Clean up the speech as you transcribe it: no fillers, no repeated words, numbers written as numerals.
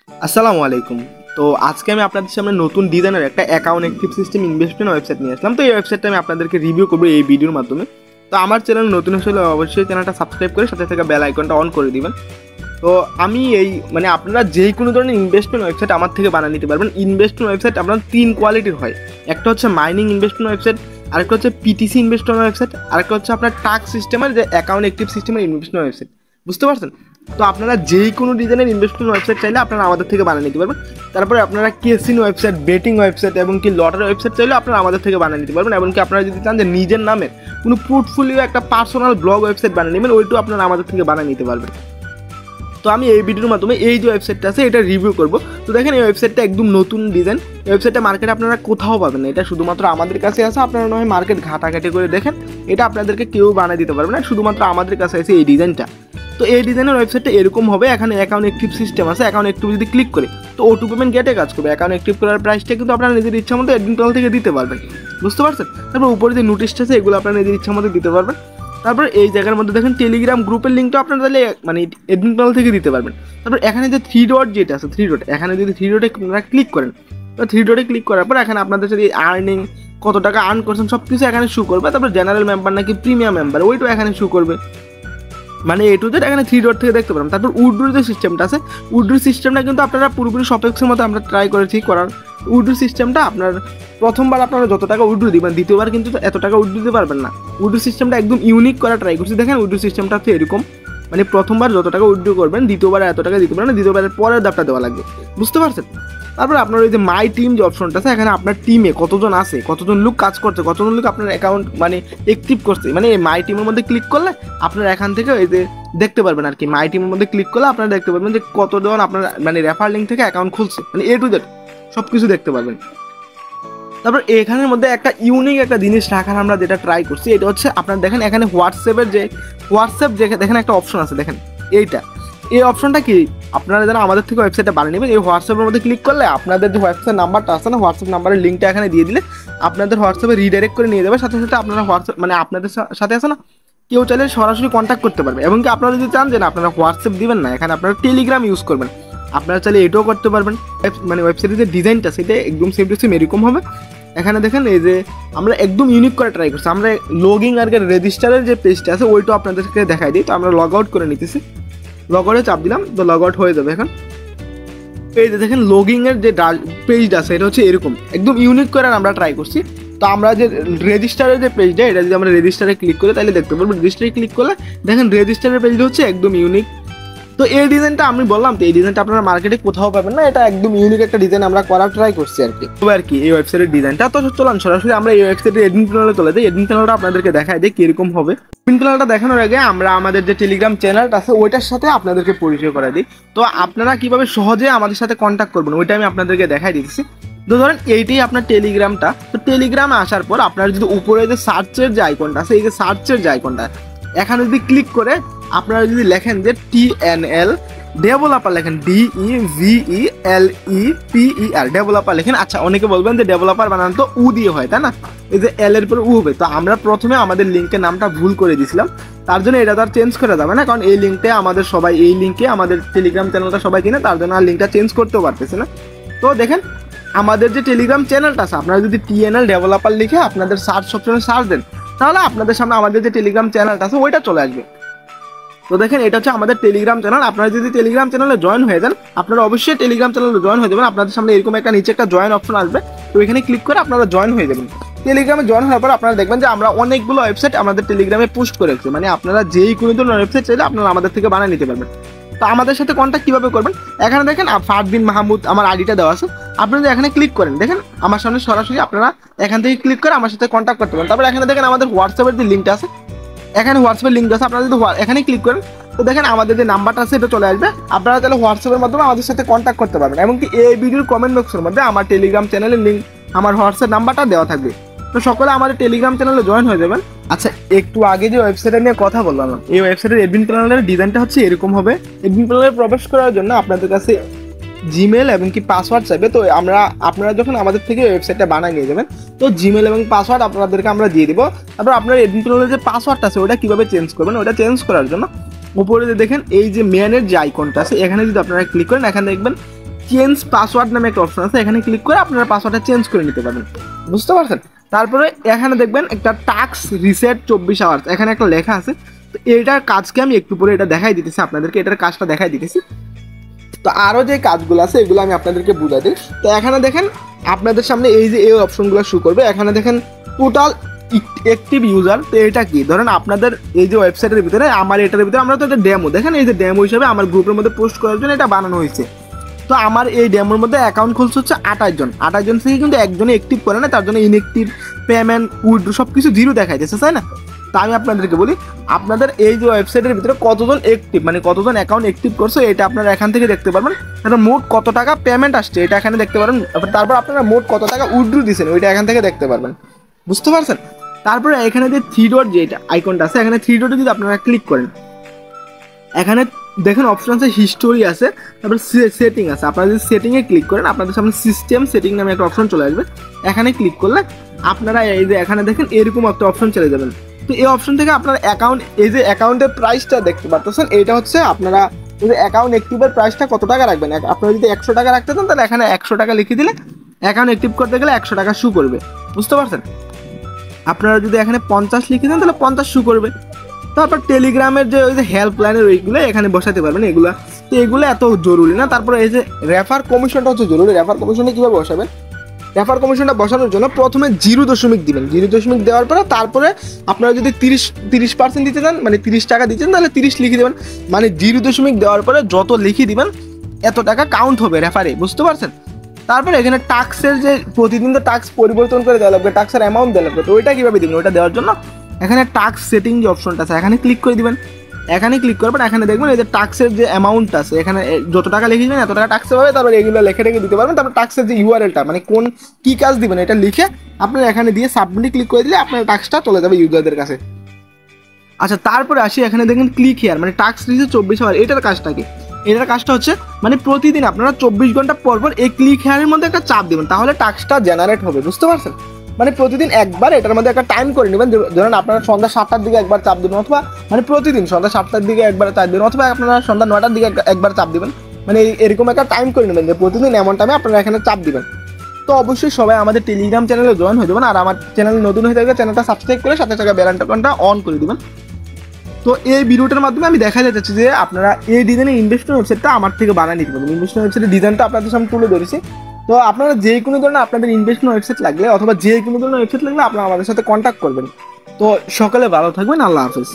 আসসালামু আলাইকুম। তো আজকে আমি আপনাদের সামনে নতুন ডিজাইনের একটা account active system investment website নিয়ে আসলাম। তো এই ওয়েবসাইটটা আমি আপনাদেরকে রিভিউ করবো এই ভিডিওর মাধ্যমে। তো আমার চ্যানেল নতুন হলে অবশ্যই চ্যানেলটা সাবস্ক্রাইব করে সাথে থাকা বেল আইকনটা অন করে দিবেন। তো আমি আপনারা যেই কোনো ধরনের ইনভেস্টমেন্ট ওয়েবসাইট আমার থেকে বানিয়ে নিতে পারবেন। ইনভেস্টমেন্ট ওয়েবসাইট আপনার 3 কোয়ালিটির হয়। একটা হচ্ছে মাইনিং ইনভেস্টমেন্ট ওয়েবসাইট, আরেকটা হচ্ছে পিটিসি ইনভেস্টমেন্ট ওয়েবসাইট, আরেকটা হচ্ছে আপনার টাস্ক সিস্টেমের যে অ্যাকাউন্ট অ্যাক্টিভ সিস্টেমের ইনভেস্টমেন্ট ওয়েবসাইট। বুঝতে পারছেন? তো আপনারা যেই কোনো ডিজাইনের ইনভেস্টমেন্ট ওয়েবসাইট চাইলে আপনারা আমাদের থেকে বানিয়ে নিতে পারবেন। তারপরে আপনারা কেসিন ওয়েবসাইট, বেটিং ওয়েবসাইট এবং কি লটারি ওয়েবসাইট চাইলে আপনারা আমাদের থেকে বানিয়ে নিতে পারবেন। এবং কি আপনারা যদি চান যে নিজের নামে কোনো পোর্টফোলিও একটা পার্সোনাল ব্লগ ওয়েবসাইট বানিয়ে নেবেন, ওইটাও আপনারা আমাদের থেকে বানিয়ে নিতে পারবেন। তো আমি এই ভিডিওর মাধ্যমে এই যে ওয়েবসাইটটা আছে এটা রিভিউ করব। তো দেখেন এই ওয়েবসাইটটা একদম নতুন ডিজাইন। এই ওয়েবসাইটটা মার্কেটে আপনারা কোথাও পাবেন না, এটা শুধুমাত্র আমাদের কাছে আছে। আপনারা নয় মার্কেট ঘাটাঘাটি করে দেখেন, এটা আপনাদেরকে কেউ বানিয়ে দিতে পারবে না, শুধুমাত্র আমাদের কাছে আছে এই ডিজাইনটা। তো এই ডিজাইনের ওয়েবসাইটটা এরকম হবে। এখানে অ্যাকাউন্ট অ্যাক্টিভ সিস্টেম আছে। অ্যাকাউন্ট অ্যাক্টিভ যদি ক্লিক করে তো অটো পেমেন্ট গেটে কাজ করবে। অ্যাকাউন্ট অ্যাক্টিভ করার প্রাইসটা কিন্তু আপনারা নিজের ইচ্ছা মতো অ্যাডমিন প্যানেল থেকে দিতে পারবেন। বুঝতে পারছেন? তারপর উপরে যে নোটিশটা আছে এগুলো আপনারা নিজের ইচ্ছা মতো দিতে পারবেন। তারপর এই জায়গার মধ্যে দেখেন টেলিগ্রাম গ্রুপের লিঙ্কটা আপনারা তাহলে অ্যাডমিন প্যানেল থেকে দিতে পারবেন। তারপর এখানে যে 3 ডট যেটা আছে, 3 ডট, এখানে যদি 3 ডটে আপনারা ক্লিক করেন তো 3 ডটে ক্লিক করার পর এখানে আপনাদের যদি আর্নিং কত টাকা আর্ন করছেন সব কিছু এখানে শো করবে। তারপর জেনারেল মেম্বার নাকি প্রিমিয়াম মেম্বার ওইটাও এখানে শো করবে। মানে এ টু জেড এখানে 3 ডট থেকে দেখতে পারেন। তারপর উড্রুর যে সিস্টেমটা আছে, উড্রুর সিস্টেমটা কিন্তু আপনারা পুরোপুরি সপেক্সের মতো আমরা ট্রাই করেছি করার। উড্রু সিস্টেমটা আপনার প্রথমবার আপনারা যত টাকা উড্রু দিবেন দ্বিতীয়বার কিন্তু এত টাকা উড্রু দিতে পারবেন না। উড্রু সিস্টেমটা একদম ইউনিক করা ট্রাই করছি। দেখেন উড্রু সিস্টেমটা হচ্ছে এরকম, মানে প্রথমবার যত টাকা উড্রু করবেন দ্বিতীয়বার এত টাকা দিতে পারেন না, দ্বিতীয়বারের পরের দাপটা দেওয়া লাগবে। বুঝতে পারছেন? তারপর আপনার ওই যে মাই টিম যে অপশনটা আছে, এখানে আপনার টিমে কতজন আছে, কতজন লোক কাজ করছে, কতজন লোক আপনার অ্যাকাউন্ট অ্যাক্টিভ করছে, এই মাই টিমের মধ্যে ক্লিক করলে আপনার এখান থেকে ওই যে দেখতে পারবেন আর কি। মাই টিমের মধ্যে ক্লিক করলে আপনারা দেখতে পারবেন যে কতজন আপনার রেফার লিঙ্ক থেকে অ্যাকাউন্ট খুলছে, এ টু জেড সব কিছু দেখতে পারবেন। তারপর এখানের মধ্যে একটা ইউনিক একটা জিনিস রাখার আমরা যেটা ট্রাই করছি, এটা হচ্ছে আপনার দেখেন এখানে হোয়াটসঅ্যাপের যে দেখেন একটা অপশন আছে, দেখেন এই অপশনটা কি আপনারা যারা আমাদের থেকে ওয়েবসাইটটা বানিয়ে নেবেন, এই হোয়াটসঅ্যাপের মধ্যে ক্লিক করলে আপনাদের যে হোয়াটসঅ্যাপ নাম্বারটা আছে না, হোয়াটসঅ্যাপ নাম্বারের লিঙ্কটা এখানে দিয়ে দিলে আপনাদের হোয়াটসঅ্যাপে রিডাইরেক্ট করে নিয়ে যাবে। সাথে সাথে আপনারা হোয়াটসঅ্যাপ আপনাদের সাথে আছে না, কেউ চাইলে সরাসরি কন্ট্যাক্ট করতে পারবে। এবং কি আপনারা যদি চান যে না আপনারা হোয়াটসঅ্যাপ দিবেন না, এখানে আপনারা টেলিগ্রাম ইউজ করবেন, আপনারা চাইলে এটাও করতে পারবেন। ওয়েবসাইটের যে ডিজাইনটা সেটা একদম সেম টু সেম এরকম হবে। এখানে দেখেন এই যে আমরা একদম ইউনিক করে ট্রাই করছি। আমরা লগইন আর রেজিস্টারের যে পেজটা আছে ওইটাও আপনাদেরকে দেখাই দিই। তো আমরা লগ আউট করে নিতেছি, লগ আউটে চাপ দিলাম তো লগ আউট হয়ে যাবে। এখন এই যে দেখেন লগইনের যে পেজটা আছে এটা হচ্ছে এরকম একদম ইউনিক করে আমরা ট্রাই করছি। তো আমরা যে রেজিস্টারের যে পেজটা, এটা যদি আমরা রেজিস্টারে ক্লিক করি তাহলে দেখতে পারবো। রেজিস্টারে ক্লিক করলে দেখেন রেজিস্টারের পেজটা হচ্ছে একদম ইউনিক। তো এই ডিজাইনটা আমি বললাম, তো এই ডিজাইনটা আপনারা মার্কেটে কোথাও পাবেন না, এটা একদম ইউনিক একটা ডিজাইন আমরা করার ট্রাই করছি আর কি। তবে আর কি এই ওয়েবসাইটের ডিজাইনটা তো চলুন সরাসরি আমরা এই ওয়েবসাইটের এডমিন প্যানেলে চলে যাই। এডমিন প্যানেলটা আপনাদেরকে দেখাই দিই কিরকম হবে। এডমিন প্যানেলটা দেখানোর আগে আমরা আমাদের যে টেলিগ্রাম চ্যানেলটা আছে ওইটার সাথে আপনাদেরকে পরিচয় করে দিই। তো আপনারা কিভাবে সহজে আমাদের সাথে কন্ট্যাক্ট করবেন ওইটা আমি আপনাদেরকে দেখাই দিচ্ছি। তো ধরেন এইটাই আপনার টেলিগ্রামটা। তো টেলিগ্রামে আসার পর আপনার যদি উপরে যে সার্চের যে আইকনটা আছে, এই যে সার্চের যে আইকনটা এখানে যদি ক্লিক করে আপনারা যদি লেখেন যে TNL ডেভেলপার লেখেন, DEVELEPER ডেভেলপার লেখেন। আচ্ছা অনেকে বলবেন যে ডেভেলপার বানানো তো উ দিয়ে হয়, তাই না? এই যে এল এর পর উ হবে। তো আমরা প্রথমে আমাদের লিঙ্কের নামটা ভুল করে দিয়েছিলাম, তার জন্য এটা তো আর চেঞ্জ করে যাবে না, কারণ এই লিঙ্কে আমাদের সবাই এই লিঙ্কে আমাদের টেলিগ্রাম চ্যানেলটা সবাই কিনে, তার জন্য আর লিঙ্কটা চেঞ্জ করতেও পারতেছে না। তো দেখেন আমাদের যে টেলিগ্রাম চ্যানেলটা আছে, আপনারা যদি TNL ডেভেলপার লিখে আপনাদের সার্চ অপশনে সার্চ দেন তাহলে আপনাদের সামনে আমাদের যে টেলিগ্রাম চ্যানেলটা আছে ওইটা চলে আসবে। তো দেখেন এটা হচ্ছে আমাদের টেলিগ্রাম চ্যানেল। আপনারা যদি টেলিগ্রাম চ্যানেলে জয়েন হয়ে যান, আপনারা অবশ্যই টেলিগ্রাম চ্যানেলে জয়েন হয়ে যাবেন। আপনাদের সামনে এরকম একটা নিচে একটা জয়েন অপশন আসবে, তো এখানে ক্লিক করে আপনারা জয়েন হয়ে যাবেন। টেলিগ্রামে জয়েন হওয়ার পর আপনারা দেখবেন যে আমরা অনেকগুলো ওয়েবসাইট আমাদের টেলিগ্রামে পোস্ট করেছি, আপনারা যেই কোনো ধরনের ওয়েবসাইট চাইলে আপনারা আমাদের থেকে বানিয়ে নিতে পারবেন। তো আমাদের সাথে কন্ট্যাক্ট কীভাবে করবেন, এখানে দেখেন ফারবিন মাহমুদ আমার আইডিটা দেওয়া আছে। আপনারা যদি এখানে ক্লিক করেন দেখেন আমার সামনে সরাসরি আপনারা এখান থেকে ক্লিক করে আমার সাথে কন্ট্যাক্ট করতে পারেন। তারপর এখানে দেখেন আমাদের হোয়াটসঅ্যাপের যে লিঙ্কটা আছে, এখানে হোয়াটসঅ্যাপের লিঙ্ক আছে, আপনারা যদি এখানে ক্লিক করেন তো দেখেন আমাদের যে নাম্বারটা আছে এটা চলে আসবে। আপনারা তাহলে হোয়াটসঅ্যাপের মাধ্যমে আমাদের সাথে কন্ট্যাক্ট করতে পারবেন। এমনকি এই ভিডিওর কমেন্ট বক্সের মধ্যে আমার টেলিগ্রাম চ্যানেলের লিঙ্ক, আমার হোয়াটসঅ্যাপ নাম্বারটা দেওয়া থাকবে। তো সকলে আমাদের টেলিগ্রাম চ্যানেলে জয়েন হয়ে যাবেন। আচ্ছা একটু আগে যে ওয়েবসাইটটা নিয়ে কথা বললাম, এই ওয়েবসাইটের এডমিন প্যানেলের ডিজাইনটা হচ্ছে এরকম হবে। এডমিন প্যানেলে প্রবেশ করার জন্য আপনাদের কাছে জিমেল এবং কি পাসওয়ার্ড চাইবে। তো আপনারা যখন আমাদের থেকে ওয়েবসাইটটা বানিয়ে নিয়ে যাবেন তো জিমেল এবং পাসওয়ার্ড আপনাদেরকে আমরা দিয়ে দিব। তারপর আপনার এডমিন প্যানেলের যে পাসওয়ার্ডটা আছে ওটা কীভাবে চেঞ্জ করবেন, ওটা চেঞ্জ করার জন্য উপরে যে দেখেন এই যে মেনের যে আইকনটা আছে এখানে যদি আপনারা ক্লিক করেন, এখানে দেখবেন চেঞ্জ পাসওয়ার্ড নামে একটা অপশন আছে, এখানে ক্লিক করে আপনারা পাসওয়ার্ডটা চেঞ্জ করে নিতে পারবেন, বুঝতে পারছেন। তারপরে এখানে দেখবেন একটা টাস্ক রিসেট 24 আওয়ার্স এখানে একটা লেখা আছে। তো এটার কাজকে আমি একটু পরে এটা দেখাই দিতেছি আপনাদেরকে, এটার কাজটা দেখাই দিতেছি। তো আরও যে কাজগুলো আছে এগুলো আমি আপনাদেরকে বুঝাই দিই। তো এখানে দেখেন আপনাদের সামনে এই যে এই অপশনগুলো শো করবে, এখানে দেখেন টোটাল অ্যাক্টিভ ইউজার। তো এটা কি, ধরেন আপনাদের এই যে ওয়েবসাইটের ভিতরে আমার এটার ভিতরে আমরা তো এটা ডেমো, দেখেন এই যে ডেমো হিসাবে আমার গ্রুপের মধ্যে পোস্ট করার জন্য এটা বানানো হয়েছে। তো আমার এই ডেমোর মধ্যে অ্যাকাউন্ট খুলছে হচ্ছে 28 জন, 28 জন থেকে কিন্তু একজনে অ্যাক্টিভ করে না, তার জন্য ইনঅ্যাক্টিভ, পেমেন্ট, উইথড্র সব কিছু জিরো দেখাইতেছে, তাই না। তা আমি আপনাদেরকে বলি আপনাদের এই যে ওয়েবসাইটের ভিতরে কতজন অ্যাক্টিভ, মানে কতজন অ্যাকাউন্ট অ্যাক্টিভ করছে এটা আপনারা এখান থেকে দেখতে পারবেন। তারপর মোট কত টাকা পেমেন্ট আসছে এটা এখানে দেখতে পারবেন। তারপর আপনারা মোট কত টাকা উইথড্র দিচ্ছেন ওইটা এখান থেকে দেখতে পারবেন, বুঝতে পারছেন। তারপরে এখানে যে 3 ডট যে আইকনটা আছে, এখানে 3 ডটে যদি আপনারা ক্লিক করেন, এখানে দেখেন অপশন আছে হিস্টোরি আছে, তারপর সেটিং আছে। আপনারা যদি সেটিংয়ে ক্লিক করেন আপনাদের সামনে সিস্টেম সেটিং নামে একটা অপশন চলে আসবে। এখানে ক্লিক করলে আপনারা এই যে এখানে দেখেন এরকম একটা অপশন চলে যাবেন। তো এই অপশন থেকে আপনার অ্যাকাউন্ট, এই যে অ্যাকাউন্টের প্রাইসটা দেখতে পাচ্ছেন, এইটা হচ্ছে আপনারা এই যে অ্যাকাউন্ট অ্যাক্টিভের প্রাইসটা কত টাকা রাখবেন। আপনারা যদি 100 টাকা রাখতে চান তাহলে এখানে 100 টাকা লিখে দিলে অ্যাকাউন্ট অ্যাক্টিভ করতে গেলে 100 টাকা শু করবে, বুঝতে পারছেন। আপনারা যদি এখানে 50 লিখে দেন তাহলে 50 শু করবে। তারপর টেলিগ্রামের যে ওই যে হেল্পলাইনের ওইগুলো এখানে বসাতে পারবেন এগুলো, তো এগুলো এত জরুরি না। তারপরে এই যে রেফার কমিশনটা হচ্ছে জরুরি। রেফার কমিশনে কীভাবে বসাবেন, রেফার কমিশনটা বসানোর জন্য প্রথমে 0.0 দিবেন, 0.0 দেওয়ার পরে তারপরে আপনারা যদি 30% দিতে চান, মানে 30 টাকা দিচ্ছেন তাহলে 30 লিখে দেবেন, মানে 0.0 দেওয়ার পরে যত লিখে দিবেন এত টাকা কাউন্ট হবে রেফারে, বুঝতে পারছেন। তারপরে এখানে টাক্সের যে প্রতিদিন তো টাক্স পরিবর্তন করে দেওয়া লাগবে, টাক্সের অ্যামাউন্ট দেওয়া লাগবে। তো ওইটা কীভাবে দিবেন, ওইটা দেওয়ার জন্য এখানে টাক্স সেটিং যে অপশনটা আছে এখানে ক্লিক করে দিবেন। এখানে ক্লিক করবেন, এখানে দেখবেন এই যে টাক্সের যে অ্যামাউন্ট আছে এখানে যত টাকা লিখে দিবেন এত টাকা টাক্সে পাবে। তারপর এগুলো লিখে রেখে দিতে পারবেন। তারপর টাক্সের যে ইউআরএলটা মানে কোন কী কাজ দিবেন এটা লিখে আপনারা এখানে দিয়ে সাবমিটে ক্লিক করে দিলে আপনার টাক্সটা চলে যাবে ইউজারদের কাছে। আচ্ছা, তারপরে আসি এখানে দেখেন ক্লিক হিয়ার, মানে টাক্স রিসে 24 আওয়ার। এটার কাজটা কি, এটার কাজটা হচ্ছে মানে প্রতিদিন আপনারা 24 ঘন্টা পর পর এই ক্লিক হেয়ারের মধ্যে একটা চাপ দেবেন, তাহলে টাক্সটা জেনারেট হবে, বুঝতে পারছেন। মানে প্রতিদিন একবার এটার মধ্যে একটা টাইম করে নেবেন, ধরেন আপনারা সন্ধ্যা 7টার দিকে একবার চাপ দেবেন, অথবা মানে প্রতিদিন সন্ধ্যা 7টার দিকে একবার চাপ দেবেন, অথবা আপনারা সন্ধ্যা 9টার দিকে একবার চাপ দেবেন। মানে এরকম একটা টাইম করে নেবেন যে প্রতিদিন এমন টাইমে আপনারা এখানে চাপ দিবেন। তো অবশ্যই সবাই আমাদের টেলিগ্রাম চ্যানেলে জয়েন হয়ে যাবেন, আর আমার চ্যানেল নতুন হয়ে থাকলে চ্যানেলটা সাবস্ক্রাইব করে সাথে সাথে বেল আইকনটা অন করে দিবেন। তো এই ভিডিওটার মাধ্যমে আমি দেখা যাচ্ছে যে আপনারা এই ডিজাইনের ইনভেস্টমেন্ট ওয়েবসাইটটা আমার থেকে বানিয়ে নিতে পারবেন। ইনভেস্টমেন্ট ওয়েবসাইটের ডিজাইনটা আপনাদের সামনে তুলে ধরেছি। তো আপনারা যে কোনো ধরনের আপনাদের ইনভেস্টমেন্ট ওয়েবসাইট লাগলে অথবা যে কোনো ধরনের ওয়েবসাইট লাগলে আপনারা আমাদের সাথে কন্ট্যাক্ট করবেন। তো সকালে ভালো থাকবেন, আল্লাহ হাফেজ।